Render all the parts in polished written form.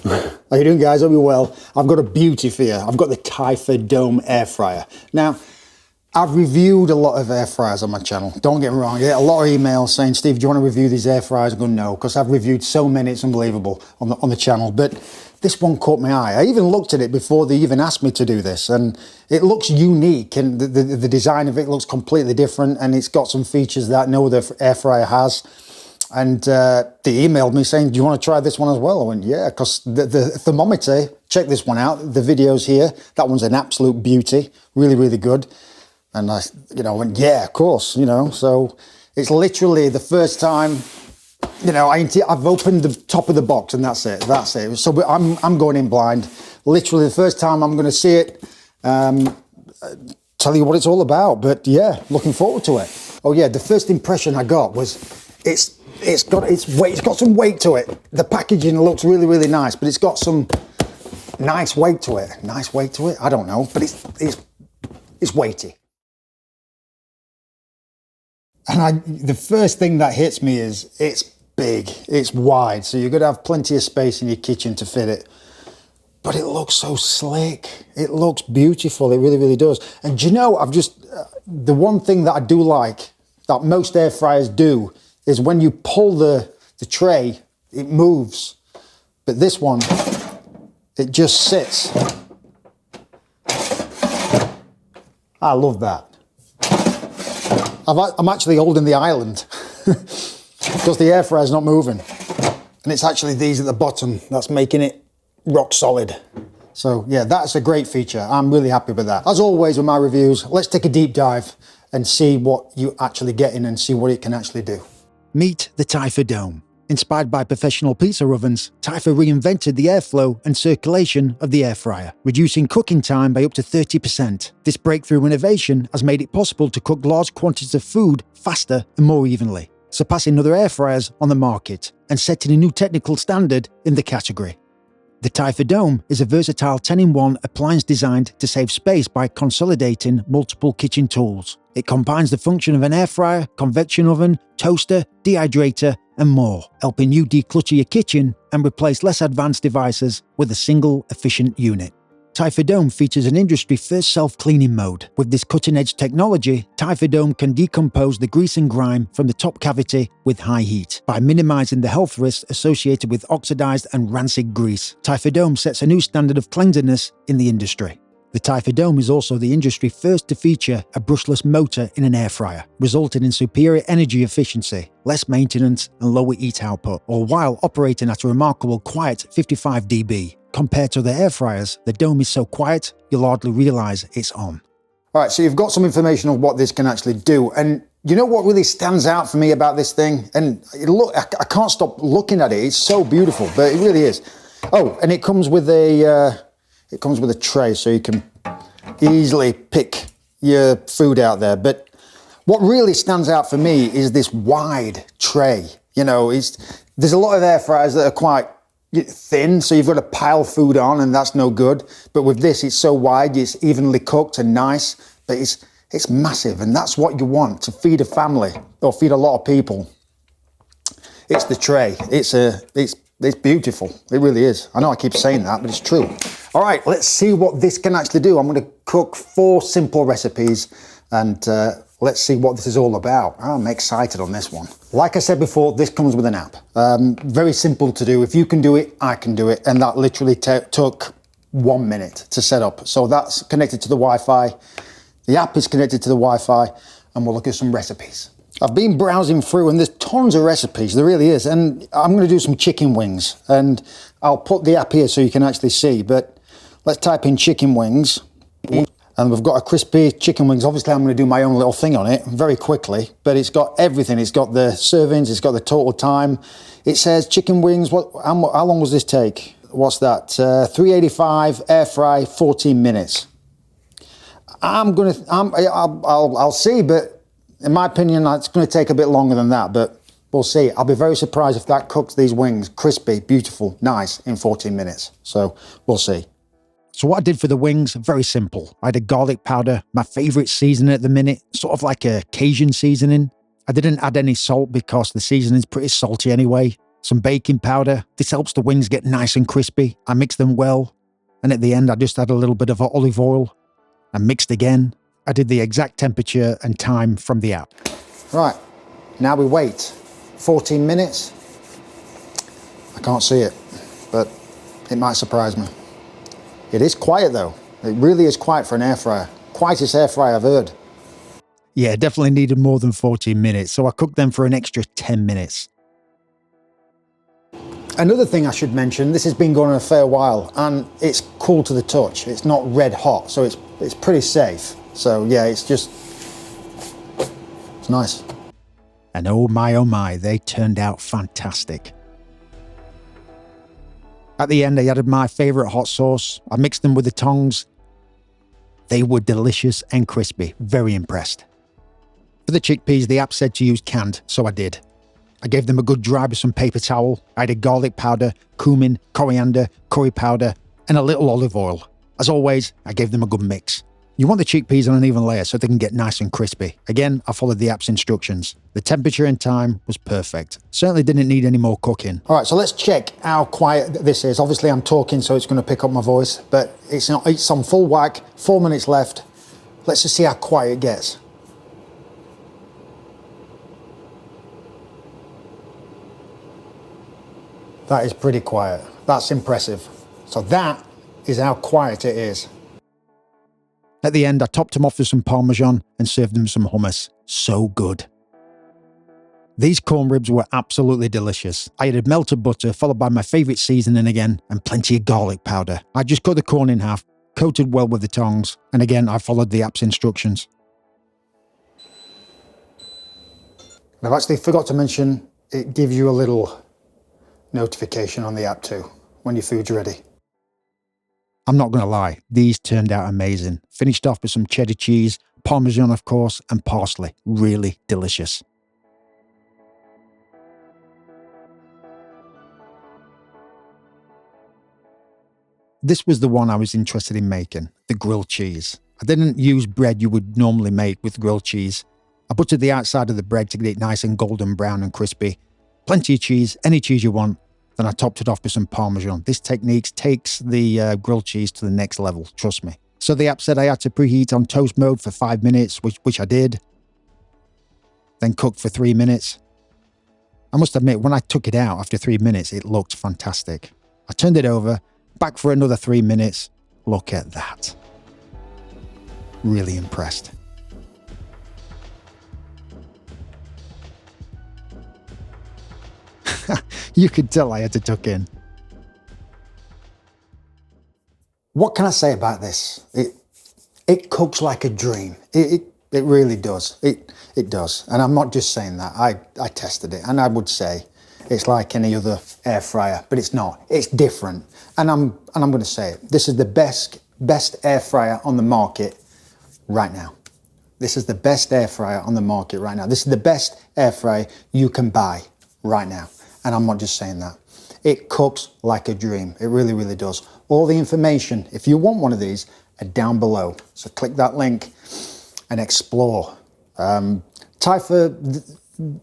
How you doing, guys? Hope you're well. I've got a beauty for you. I've got the Typhur Dome air fryer. Now, I've reviewed a lot of air fryers on my channel. Don't get me wrong. I get a lot of emails saying, Steve, do you want to review these air fryers? I go, no, because I've reviewed so many, it's unbelievable on the channel. But this one caught my eye. I even looked at it before they even asked me to do this, and it looks unique, and the design of it looks completely different, and it's got some features that no other air fryer has. And they emailed me saying, do you want to try this one as well? I went, yeah, because the thermometer, check this one out. The video's here. That one's an absolute beauty. Really, really good. And I, went, yeah, of course, So it's literally the first time, I've opened the top of the box and that's it. That's it. So I'm going in blind. Literally the first time I'm going to see it, tell you what it's all about. But yeah, looking forward to it. Oh yeah, the first impression I got was it's got some weight to it. The packaging looks really, really nice, but it's got some nice weight to it. Nice weight to it? I don't know, but it's weighty. And the first thing that hits me is it's big, it's wide, so you're going to have plenty of space in your kitchen to fit it. But it looks so slick. It looks beautiful. It really, really does. And do you know, the one thing that I do like, that most air fryers do, is when you pull the tray, it moves. But this one, it just sits. I love that. I'm actually holding the island because the air fryer's not moving. And it's actually these at the bottom that's making it rock solid. So yeah, that's a great feature. I'm really happy with that. As always with my reviews, let's take a deep dive and see what you actually get in and see what it can actually do. Meet the Typhur Dome. Inspired by professional pizza ovens, Typhur reinvented the airflow and circulation of the air fryer, reducing cooking time by up to 30%. This breakthrough innovation has made it possible to cook large quantities of food faster and more evenly, surpassing other air fryers on the market and setting a new technical standard in the category. The Typhur Dome is a versatile 10-in-1 appliance designed to save space by consolidating multiple kitchen tools. It combines the function of an air fryer, convection oven, toaster, dehydrator, and more, helping you declutter your kitchen and replace less advanced devices with a single efficient unit. Typhur Dome features an industry-first self-cleaning mode. With this cutting-edge technology, Typhur Dome can decompose the grease and grime from the top cavity with high heat. By minimizing the health risks associated with oxidized and rancid grease, Typhur Dome sets a new standard of cleanliness in the industry. The Typhur Dome is also the industry first to feature a brushless motor in an air fryer, resulting in superior energy efficiency, less maintenance and lower heat output, all while operating at a remarkable quiet 55 dB. Compared to the air fryers, the Dome is so quiet, you'll hardly realize it's on. All right, so you've got some information on what this can actually do. And you know what really stands out for me about this thing? And I can't stop looking at it. It's so beautiful, but it really is. Oh, and it comes with a tray, so you can easily pick your food out there. But what really stands out for me is this wide tray. There's a lot of air fryers that are quite thin, so you've got to pile food on, and that's no good. But with this, it's so wide, it's evenly cooked and nice, but it's massive, and that's what you want to feed a family or feed a lot of people. It's the tray. It's beautiful. It really is. I know I keep saying that, but it's true. All right, let's see what this can actually do. I'm going to cook 4 simple recipes, and let's see what this is all about. I'm excited on this one. Like I said before, this comes with an app. Very simple to do. If you can do it, I can do it. And that literally took 1 minute to set up. So that's connected to the Wi-Fi. The app is connected to the Wi-Fi, and we'll look at some recipes. I've been browsing through, and there's tons of recipes. There really is. And I'm going to do some chicken wings, and I'll put the app here so you can actually see. But let's type in chicken wings. And we've got a crispy chicken wings. Obviously, I'm going to do my own little thing on it very quickly, but it's got everything. It's got the servings, it's got the total time. It says chicken wings. How long does this take? What's that? 385, air fry, 14 minutes. I'll see, but in my opinion, it's going to take a bit longer than that, but we'll see. I'll be very surprised if that cooks these wings crispy, beautiful, nice in 14 minutes. So we'll see. So what I did for the wings, very simple. I had a garlic powder, my favorite seasoning at the minute, sort of like a Cajun seasoning. I didn't add any salt because the seasoning's pretty salty anyway. some baking powder. This helps the wings get nice and crispy. I mixed them well, and at the end I just add a little bit of olive oil and mixed again. I did the exact temperature and time from the app. Right, now we wait 14 minutes. I can't see it, but it might surprise me. It is quiet though. It really is quiet for an air fryer. Quietest air fryer I've heard. Yeah, definitely needed more than 14 minutes, so I cooked them for an extra 10 minutes. Another thing I should mention, this has been going on a fair while, and it's cool to the touch. It's not red hot, so it's pretty safe. So yeah, it's nice. And oh my, they turned out fantastic. At the end, I added my favourite hot sauce. I mixed them with the tongs. They were delicious and crispy. Very impressed. For the chickpeas, the app said to use canned, so I did. I gave them a good dry with some paper towel. I added garlic powder, cumin, coriander, curry powder, and a little olive oil. As always, I gave them a good mix. You want the chickpeas on an even layer so they can get nice and crispy. Again, I followed the app's instructions. The temperature and time was perfect. Certainly didn't need any more cooking. All right, so let's check how quiet this is. Obviously I'm talking, so it's going to pick up my voice, but it's on full whack, 4 minutes left. Let's just see how quiet it gets. That is pretty quiet. That's impressive. So that is how quiet it is. At the end, I topped them off with some Parmesan and served them some hummus. So good. These corn ribs were absolutely delicious. I added melted butter, followed by my favourite seasoning again, and plenty of garlic powder. I just cut the corn in half, coated well with the tongs, and again, I followed the app's instructions. And I've actually forgot to mention, it gives you a little notification on the app too, when your food's ready. I'm not going to lie, these turned out amazing. Finished off with some cheddar cheese, Parmesan of course, and parsley. Really delicious. This was the one I was interested in making, the grilled cheese. I didn't use bread you would normally make with grilled cheese. I buttered the outside of the bread to get it nice and golden brown and crispy. Plenty of cheese, any cheese you want. Then I topped it off with some Parmesan. This technique takes the grilled cheese to the next level, trust me. So the app said I had to preheat on toast mode for 5 minutes, which I did. Then cooked for 3 minutes. I must admit, when I took it out after 3 minutes, it looked fantastic. I turned it over, back for another 3 minutes. Look at that. Really impressed. You could tell I had to tuck in. What can I say about this? It cooks like a dream. It really does. It does. And I'm not just saying that. I tested it, and I would say it's like any other air fryer, but it's not. It's different. And I'm going to say it. This is the best air fryer on the market right now. This is the best air fryer on the market right now. This is the best air fryer you can buy right now. And I'm not just saying that. It cooks like a dream. It really, really does. All the information, if you want one of these, are down below. So click that link and explore. Typhur,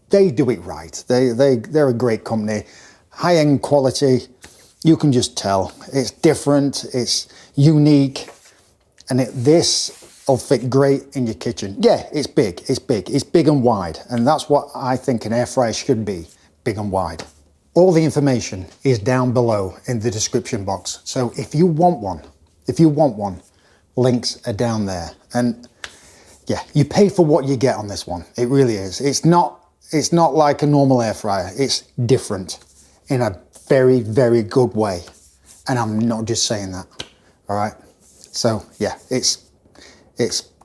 they do it right. They're a great company. High-end quality. You can just tell. It's different. It's unique. And this will fit great in your kitchen. Yeah, it's big. It's big. It's big and wide. And that's what I think an air fryer should be. Big and wide. All the information is down below in the description box. So if you want one, links are down there. And yeah, you pay for what you get on this one. It really is. It's not like a normal air fryer. It's different in a very, very good way. And I'm not just saying that. All right. So yeah, it's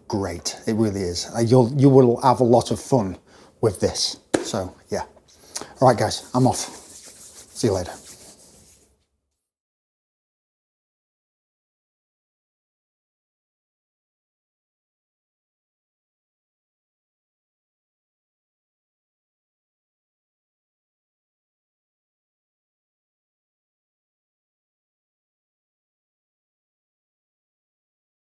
great. It really is. You will have a lot of fun with this. So yeah. All right, guys, I'm off. See you later.